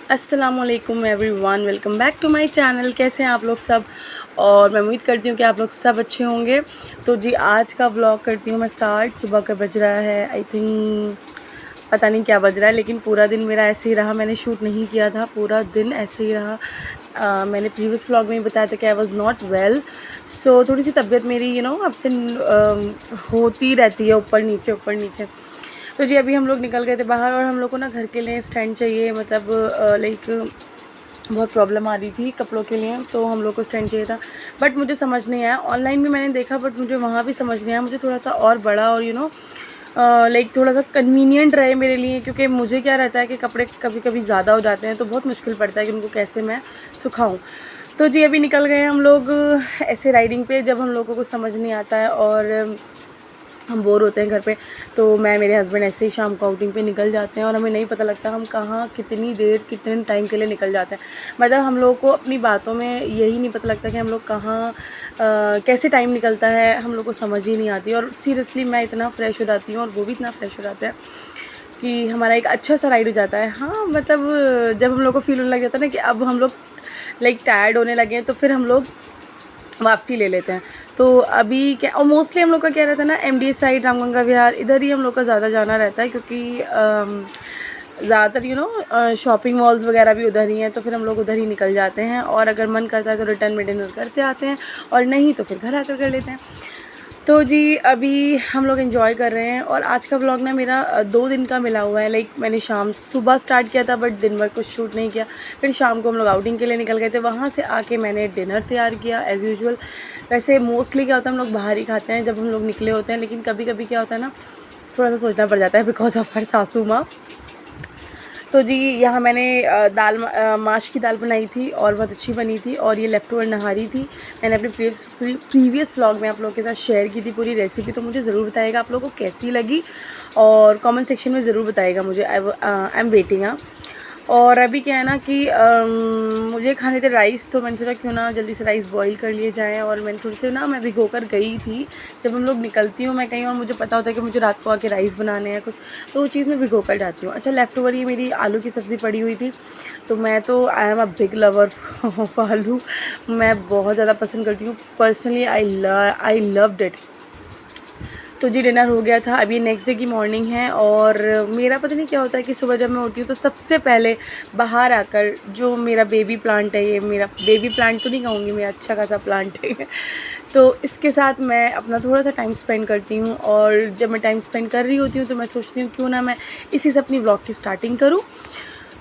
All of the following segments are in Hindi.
अस्सलामुअलैकुम everyone, welcome back to my channel. कैसे हैं आप लोग सब? और मैं उम्मीद करती हूँ कि आप लोग सब अच्छे होंगे। तो जी आज का व्लॉग करती हूँ मैं स्टार्ट। सुबह का बज रहा है आई थिंक, पता नहीं क्या बज रहा है, लेकिन पूरा दिन मेरा ऐसे ही रहा। मैंने शूट नहीं किया था, पूरा दिन ऐसे ही रहा। मैंने प्रीवियस व्लॉग में ही बताया था कि आई वॉज़ नॉट वेल। सो थोड़ी सी तबीयत मेरी अपसे होती रहती है, ऊपर नीचे ऊपर नीचे। तो जी अभी हम लोग निकल गए थे बाहर, और हम लोग को ना घर के लिए स्टैंड चाहिए, मतलब लाइक बहुत प्रॉब्लम आ रही थी कपड़ों के लिए, तो हम लोग को स्टैंड चाहिए था। बट मुझे समझ नहीं आया, ऑनलाइन भी मैंने देखा बट मुझे वहाँ भी समझ नहीं आया। मुझे थोड़ा सा और बड़ा और लाइक थोड़ा सा कन्वीनियंट रहे मेरे लिए, क्योंकि मुझे क्या रहता है कि कपड़े कभी कभी ज़्यादा हो जाते हैं तो बहुत मुश्किल पड़ता है कि उनको कैसे मैं सुखाऊं। तो जी अभी निकल गए हम लोग ऐसे राइडिंग पे, जब हम लोगों को कुछ समझ नहीं आता है और हम बोर होते हैं घर पे, तो मैं मेरे हस्बैंड ऐसे ही शाम को आउटिंग पे निकल जाते हैं और हमें नहीं पता लगता हम कहाँ कितनी देर कितने टाइम के लिए निकल जाते हैं। मतलब हम लोगों को अपनी बातों में यही नहीं पता लगता कि हम लोग कहाँ कैसे टाइम निकलता है, हम लोग को समझ ही नहीं आती। और सीरियसली मैं इतना फ्रेश हो जाती हूँ और वो भी इतना फ्रेश हो जाता है कि हमारा एक अच्छा सा राइड हो जाता है। हाँ मतलब जब हम लोग को फील होने लग जाता है ना कि अब हम लोग लाइक टायर्ड होने लगे हैं, तो फिर हम लोग वापसी ले लेते हैं। तो अभी क्या, और मोस्टली हम लोग का क्या रहता है ना, एमडी साइड, रामगंगा विहार, इधर ही हम लोग का ज़्यादा जाना रहता है, क्योंकि ज़्यादातर शॉपिंग मॉल्स वगैरह भी उधर ही हैं। तो फिर हम लोग उधर ही निकल जाते हैं, और अगर मन करता है तो रिटर्न में डिनर करते आते हैं, और नहीं तो फिर घर आकर कर लेते हैं। तो जी अभी हम लोग एंजॉय कर रहे हैं। और आज का व्लॉग ना मेरा 2 दिन का मिला हुआ है। लाइक मैंने सुबह स्टार्ट किया था बट दिन भर कुछ शूट नहीं किया। फिर शाम को हम लोग आउटिंग के लिए निकल गए थे, वहाँ से आके मैंने डिनर तैयार किया एज़ यूजुअल। वैसे मोस्टली क्या होता है, हम लोग बाहर ही खाते हैं जब हम लोग निकले होते हैं, लेकिन कभी कभी क्या होता है ना, थोड़ा सा सोचना पड़ जाता है बिकॉज ऑफ हर सासू माँ। तो जी यहाँ मैंने माश की दाल बनाई थी और बहुत अच्छी बनी थी, और ये लेफ़्ट ओवर नहारी थी। मैंने अपने प्रीवियस व्लॉग में आप लोगों के साथ शेयर की थी पूरी रेसिपी। तो मुझे ज़रूर बताइएगा आप लोगों को कैसी लगी, और कमेंट सेक्शन में ज़रूर बताइएगा मुझे। I am waiting. हाँ, और अभी क्या है ना कि मुझे खाने थे राइस, तो मैंने सोचा क्यों ना जल्दी से राइस बॉईल कर लिए जाएँ। और मैंने थोड़ी से ना, मैं भिगो कर गई थी। जब हम लोग निकलती हूँ मैं कहीं और मुझे पता होता है कि मुझे रात को आके राइस बनाने हैं कुछ, तो वो चीज़ मैं भिगो कर जाती हूँ। अच्छा, लेफ़्ट ओवर ये मेरी आलू की सब्ज़ी पड़ी हुई थी, तो मैं तो I am a big lover of आलू। मैं बहुत ज़्यादा पसंद करती हूँ पर्सनली। I loved it. तो जी डिनर हो गया था। अभी नेक्स्ट डे की मॉर्निंग है, और मेरा पता नहीं क्या होता है कि सुबह जब मैं उठती हूँ तो सबसे पहले बाहर आकर जो मेरा बेबी प्लांट है, ये मेरा बेबी प्लांट तो नहीं कहूँगी, मेरा अच्छा खासा प्लांट है तो इसके साथ मैं अपना थोड़ा सा टाइम स्पेंड करती हूँ। और जब मैं टाइम स्पेंड कर रही होती हूँ तो मैं सोचती हूँ क्यों ना मैं इसी से अपनी व्लॉग की स्टार्टिंग करूँ।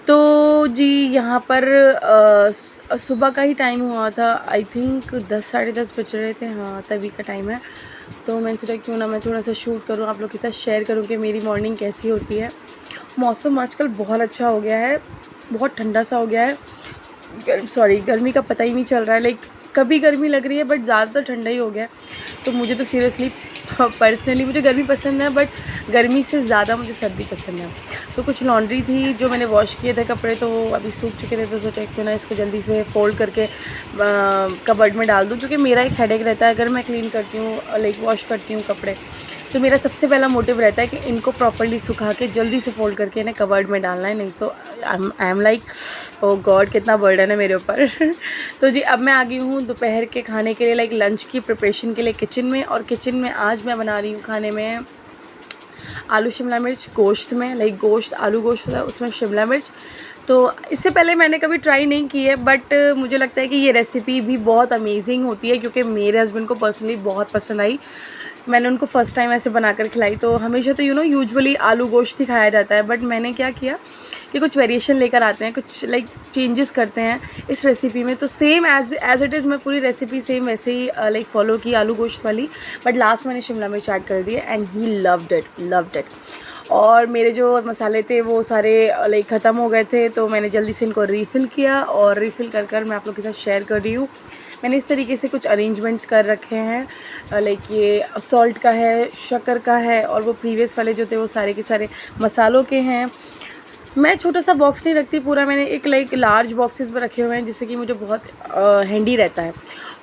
तो जी यहाँ पर सुबह का ही टाइम हुआ था, आई थिंक 10 साढ़े 10 बज रहे थे, हाँ तभी का टाइम है। तो मैंने सोचा क्यों ना मैं थोड़ा सा शूट करूँ, आप लोग के साथ शेयर करूँ कि मेरी मॉर्निंग कैसी होती है। मौसम आजकल बहुत अच्छा हो गया है, बहुत ठंडा सा हो गया है। गर्मी का पता ही नहीं चल रहा है। लाइक कभी गर्मी लग रही है बट ज़्यादातर ठंडा ही हो गया है। तो मुझे तो सीरियसली पर्सनली मुझे गर्मी पसंद है, बट गर्मी से ज़्यादा मुझे सर्दी पसंद है। तो कुछ लॉन्ड्री थी जो मैंने वॉश किए थे कपड़े, तो वो अभी सूख चुके थे, तो सोचा क्यों ना इसको जल्दी से फ़ोल्ड करके कबर्ड में डाल दूँ। क्योंकि मेरा एक हेडेक रहता है अगर मैं क्लीन करती हूँ, लाइक वॉश करती हूँ कपड़े, तो मेरा सबसे पहला मोटिव रहता है कि इनको प्रॉपर्ली सुखा के जल्दी से फ़ोल्ड करके इन्हें कबर्ड में डालना है, नहीं तो I am like oh God कितना बर्डन है मेरे ऊपर तो जी अब मैं आ गई हूँ दोपहर के खाने के लिए, लाइक लंच की प्रिपरेशन के लिए किचन में। और किचन में आज मैं बना रही हूँ खाने में आलू शिमला मिर्च गोश्त में, लाइक गोश्त आलू गोश्त होता है उसमें शिमला मिर्च। तो इससे पहले मैंने कभी ट्राई नहीं की है, बट मुझे लगता है कि ये रेसिपी भी बहुत अमेजिंग होती है, क्योंकि मेरे हस्बैंड को पर्सनली बहुत पसंद आई। मैंने उनको फ़र्स्ट टाइम ऐसे बनाकर खिलाई। तो हमेशा तो यूजुअली आलू गोश्त ही खाया जाता है, बट मैंने क्या किया कि कुछ वेरिएशन लेकर आते हैं, कुछ लाइक चेंजेस करते हैं इस रेसिपी में। तो सेम एज़ इट इज़ मैं पूरी रेसिपी सेम वैसे ही लाइक फ़ॉलो की आलू गोश्त वाली, बट लास्ट मैंने शिमला मिर्च ऐड कर दिए एंड ही लव्ड इट। और मेरे जो मसाले थे वो सारे लाइक ख़त्म हो गए थे, तो मैंने जल्दी से इनको रीफ़िल किया, और रीफ़िल कर मैं आप लोग के साथ शेयर कर रही हूँ। मैंने इस तरीके से कुछ अरेंजमेंट्स कर रखे हैं, लाइक ये सॉल्ट का है, शक्कर का है, और वो प्रीवियस वाले जो थे वो सारे के सारे मसालों के हैं। मैं छोटा सा बॉक्स नहीं रखती, पूरा मैंने एक लार्ज बॉक्सेस में रखे हुए हैं, जिससे कि मुझे बहुत हैंडी रहता है।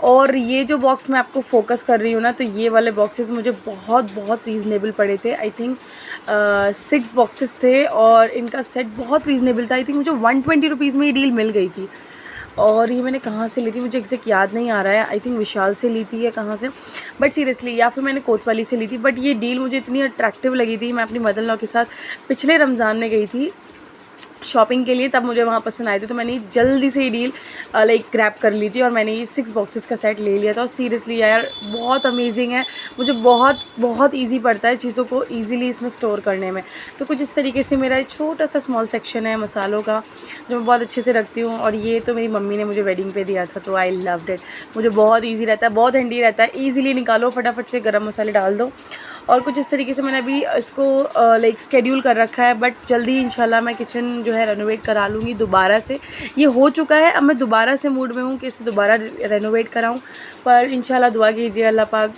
और ये जो बॉक्स मैं आपको फोकस कर रही हूँ ना, तो ये वाले बॉक्सेस मुझे बहुत रीज़नेबल पड़े थे। आई थिंक 6 बॉक्सेस थे और इनका सेट बहुत रीज़नेबल था। आई थिंक मुझे 120 रुपीज़ में ये डील मिल गई थी। और ये मैंने कहाँ से ली थी मुझे एग्जैक्ट याद नहीं आ रहा है, आई थिंक विशाल से ली थी या कहाँ से, बट सीरियसली, या फिर मैंने कोतवाली से ली थी। बट ये डील मुझे इतनी अट्रैक्टिव लगी थी। मैं अपनी मदर इन लॉ के साथ पिछले रमज़ान में गई थी शॉपिंग के लिए, तब मुझे वहाँ पसंद आई थी, तो मैंने जल्दी से ये डील ग्रैब कर ली थी और मैंने ये 6 बॉक्सेस का सेट ले लिया था। और सीरियसली यार बहुत अमेजिंग है, मुझे बहुत ईजी पड़ता है चीज़ों को ईज़िली इसमें स्टोर करने में। तो कुछ इस तरीके से मेरा एक छोटा सा स्मॉल सेक्शन है मसालों का, जो मैं बहुत अच्छे से रखती हूँ। और ये तो मेरी मम्मी ने मुझे वेडिंग पे दिया था, तो आई लव्ड इट। मुझे बहुत ईजी रहता है, बहुत हैंडी रहता है, ईजिली निकालो, फटाफट से गरम मसाले डाल दो। और कुछ इस तरीके से मैंने अभी इसको स्केड्यूल कर रखा है, बट जल्दी इंशाल्लाह मैं किचन जो है रेनोवेट करा लूँगी दोबारा से। ये हो चुका है, अब मैं दोबारा से मूड में हूँ कि इसे दोबारा रेनोवेट कराऊँ, पर इंशाल्लाह दुआ कीजिए अल्लाह पाक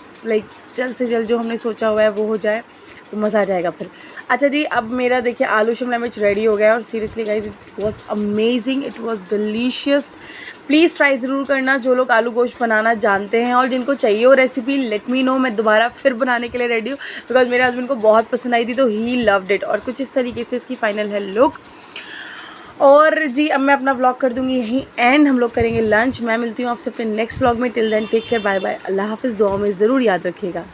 जल्द से जल्द जो हमने सोचा हुआ है वो हो जाए, तो मज़ा आ जाएगा फिर। अच्छा जी, अब मेरा देखिए आलू शिमला मिर्च रेडी हो गया है और seriously guys it was amazing, it was delicious. Please try ज़रूर करना जो लोग आलू गोश्त बनाना जानते हैं, और जिनको चाहिए वो रेसिपी लेट मी नो, मैं दोबारा फिर बनाने के लिए रेडी हूँ, बिकॉज मेरे हस्बैंड को बहुत पसंद आई थी, तो ही लव्ड इट। और कुछ इस तरीके से इसकी फाइनल है लुक। और जी अब मैं अपना व्लॉग कर दूँगी यहीं एंड, हम लोग करेंगे लंच। मैं मिलती हूँ आपसे अपने नेक्स्ट व्लॉग में। Till then take care, bye bye, अल्लाह हाफ़िज़। दुआओं में ज़रूर याद रखिएगा।